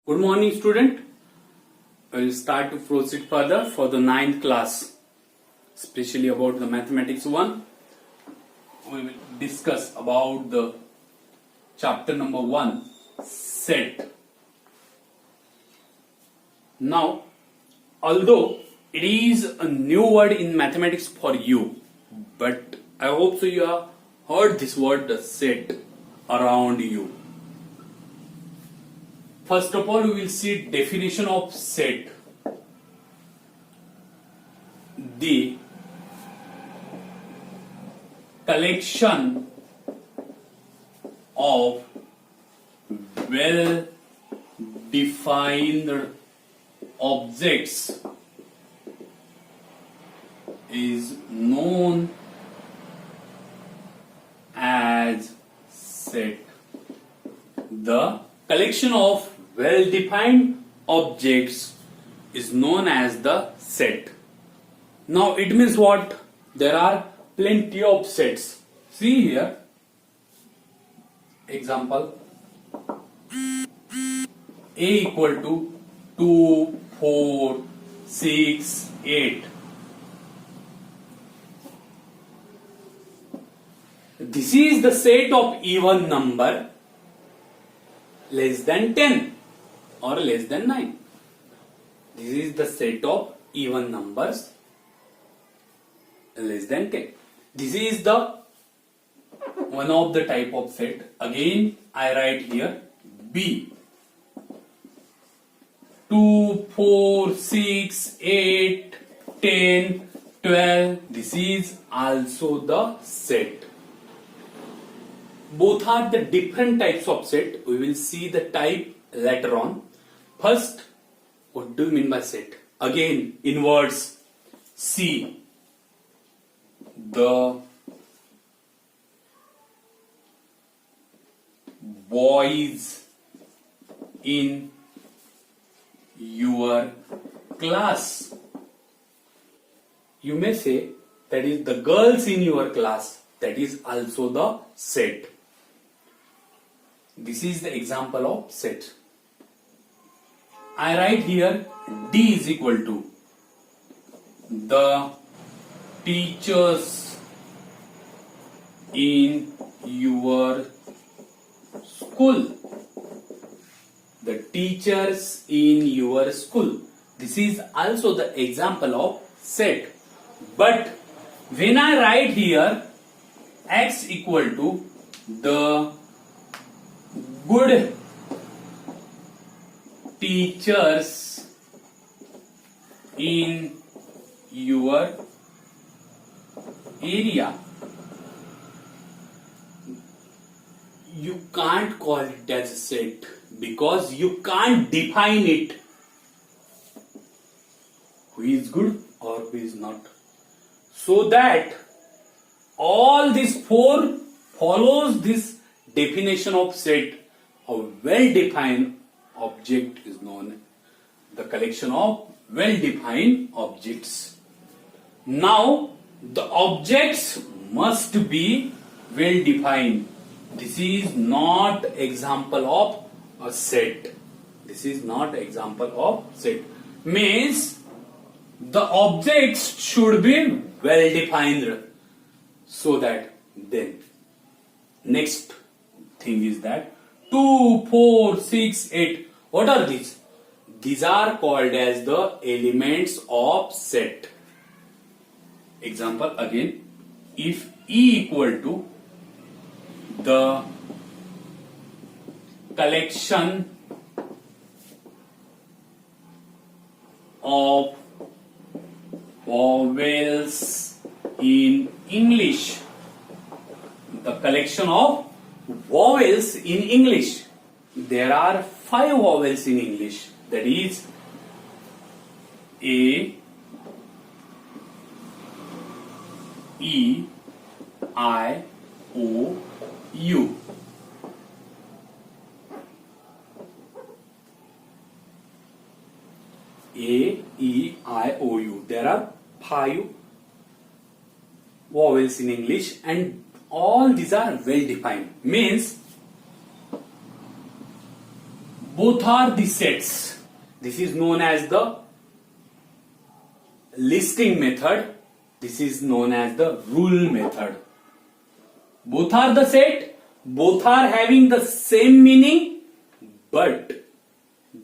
Good morning, student. We will start to proceed further for the 9th class, especially about the mathematics 1. We will discuss about the chapter number 1, set. Now, although it is a new word in mathematics for you, but I hope so you have heard this word, the set, around you. First of all, we will see definition of set. The collection of well-defined objects is known as set. The collection of well-defined objects is known as the set. Now it means what? There are plenty of sets. See here. Example. A equal to 2, 4, 6, 8. This is the set of even number less than 10 or less than 9. This is the set of even numbers less than 10. This is the one of the type of set. Again, I write here B. 2, 4, 6, 8, 10, 12. This is also the set. Both are the different types of set. We will see the type later on. First, what do you mean by set? Again, in words, see the boys in your class. You may say that is the girls in your class. That is also the set. This is the example of set. I write here D is equal to the teachers in your school. The teachers in your school. This is also the example of set. But when I write here X equal to the good teachers in your area, you can't call it as a set because you can't define it. Who is good or who is not. So that all these four follows this definition of set. A well-defined object is known the collection of well-defined objects. Now the objects must be well-defined. This is not example of a set. This is not example of set. Means the objects should be well-defined. So that then next thing is that 2, 4, 6, 8. What are these? These are called as the elements of set. Example again. If E equal to the collection of vowels in English. The collection of vowels in English. There are 5 vowels in English. That is A, E, I, O, U. A, E, I, O, U. There are 5 vowels in English and all these are well defined. Means both are the sets. This is known as the listing method. This is known as the rule method. Both are the set, both are having the same meaning, but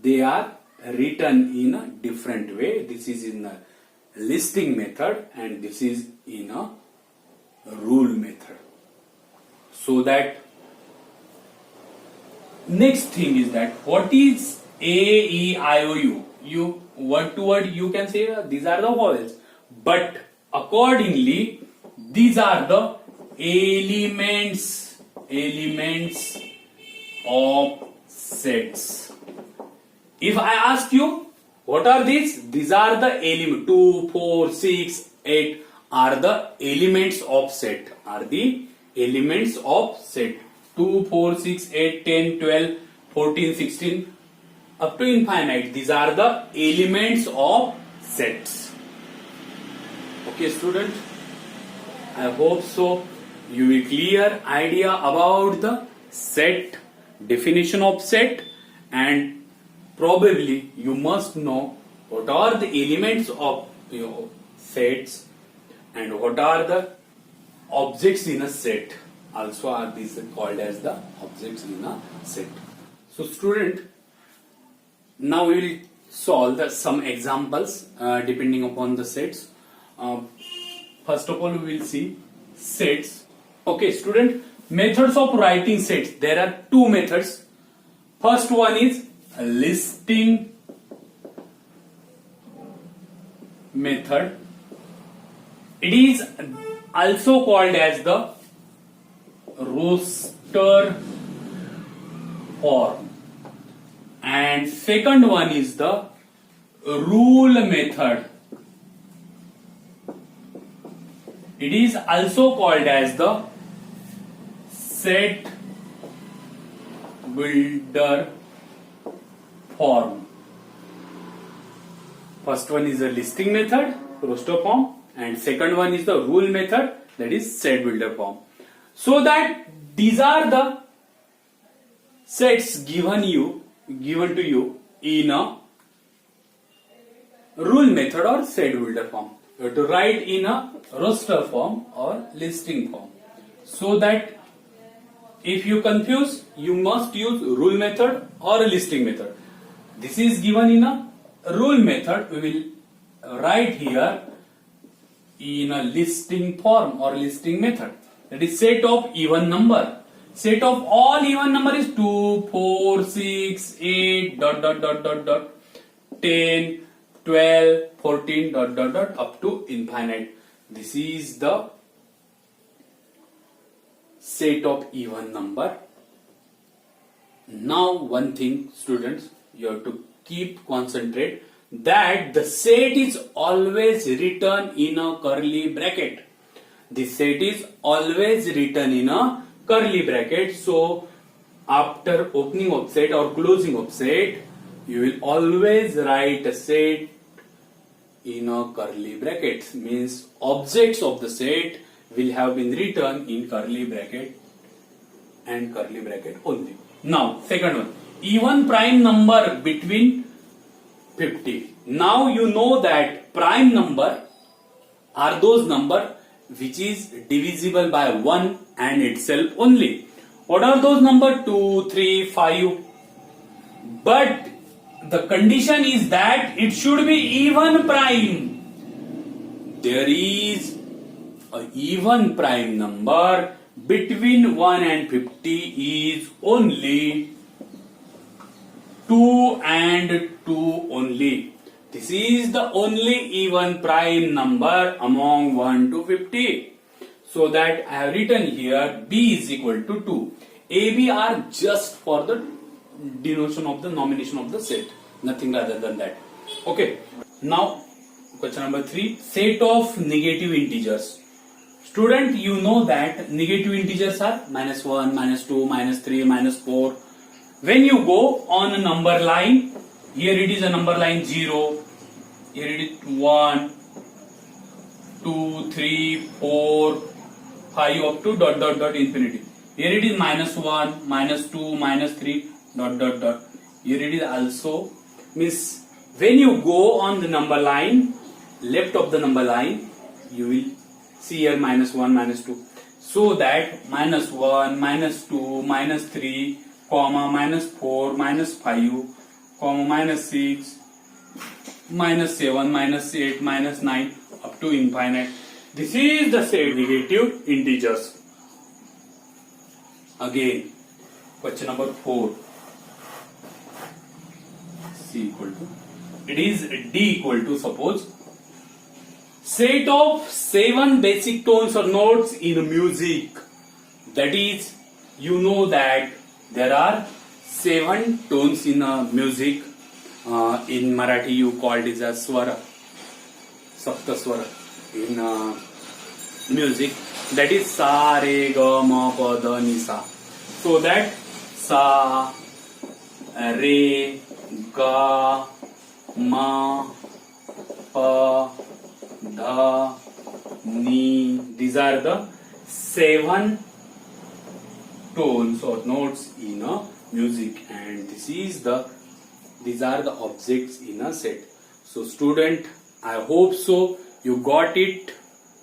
they are written in a different way. This is in a listing method and this is in a rule method. So that next thing is that what is A, E, I, O, U? You word to word you can say these are the vowels, but accordingly these are the elements of sets. If I ask you what are these are the element 2, 4, 6, 8 are the elements of set. Are the elements of set. 2, 4, 6, 8, 10, 12, 14, 16 up to infinite. These are the elements of sets. Okay, student. I hope so. You will clear idea about the set, definition of set, and probably you must know what are the elements of sets and what are the objects in a set. Also are these called as the objects in a set. So student, now we will solve some examples depending upon the sets. First of all we will see sets. Okay student, methods of writing sets. There are two methods. First one is listing method. It is also called as the roster form. And second one is the rule method. It is also called as the set builder form. First one is the listing method, roster form, and second one is the rule method, that is set builder form. So that these are the sets given to you in a rule method or set builder form. You have to write in a roster form or listing form. So that if you confuse, you must use rule method or a listing method. This is given in a rule method. We will write here in a listing form or listing method. That is set of even number. Set of all even number is 2, 4, 6, 8, 10, 12, 14, up to infinite. This is the set of even number. Now one thing students, you have to keep concentrate that the set is always written in a curly bracket. The set is always written in a curly bracket. So after opening of set or closing of set, you will always write a set in a curly brackets. Means objects of the set will have been written in curly bracket and curly bracket only. Now second one, even prime number between 50. Now you know that prime number are those number which is divisible by 1 and itself only. What are those number? 2, 3, 5. But the condition is that it should be even prime. There is an even prime number between 1 and 50 is only 2 and 2 only. This is the only even prime number among 1 to 50. So that I have written here B is equal to 2. A, B are just for the denotation of the nomination of the set. Nothing other than that. Okay. Now question number 3. Set of negative integers. Student, you know that negative integers are -1, -2, -3, -4. When you go on a number line, here it is a number line 0, here it is 1, 2, 3, 4, 5 up to infinity. Here it is -1, -2, -3, Here it is also means when you go on the number line, left of the number line, you will see here minus 1, minus 2. So that minus 1, minus 2, minus 3, comma, minus 4, minus 5, comma, minus 6, minus 7, minus 8, minus 9, up to infinite. This is the set negative integers. Again, question number 4. C equal to, it is D equal to, suppose, set of 7 basic tones or notes in music. That is, you know that there are 7 tones in music. In Marathi you call it as swara, saptaswara in music. That is sa, re, ga, ma, pa, da, ni, sa. So that sa, re, ga, ma, pa, da, ni. These are the 7 tones or notes in a music, and these are the objects in a set. So student, I hope so you got it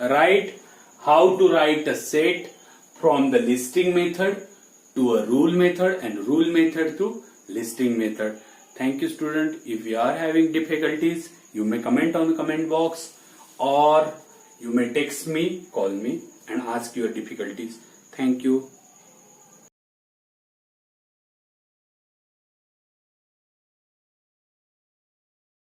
right, how to write a set from the listing method to a rule method and rule method to listing method. Thank you student. If you are having difficulties, you may comment on the comment box, or you may text me, call me and ask your difficulties. Thank you.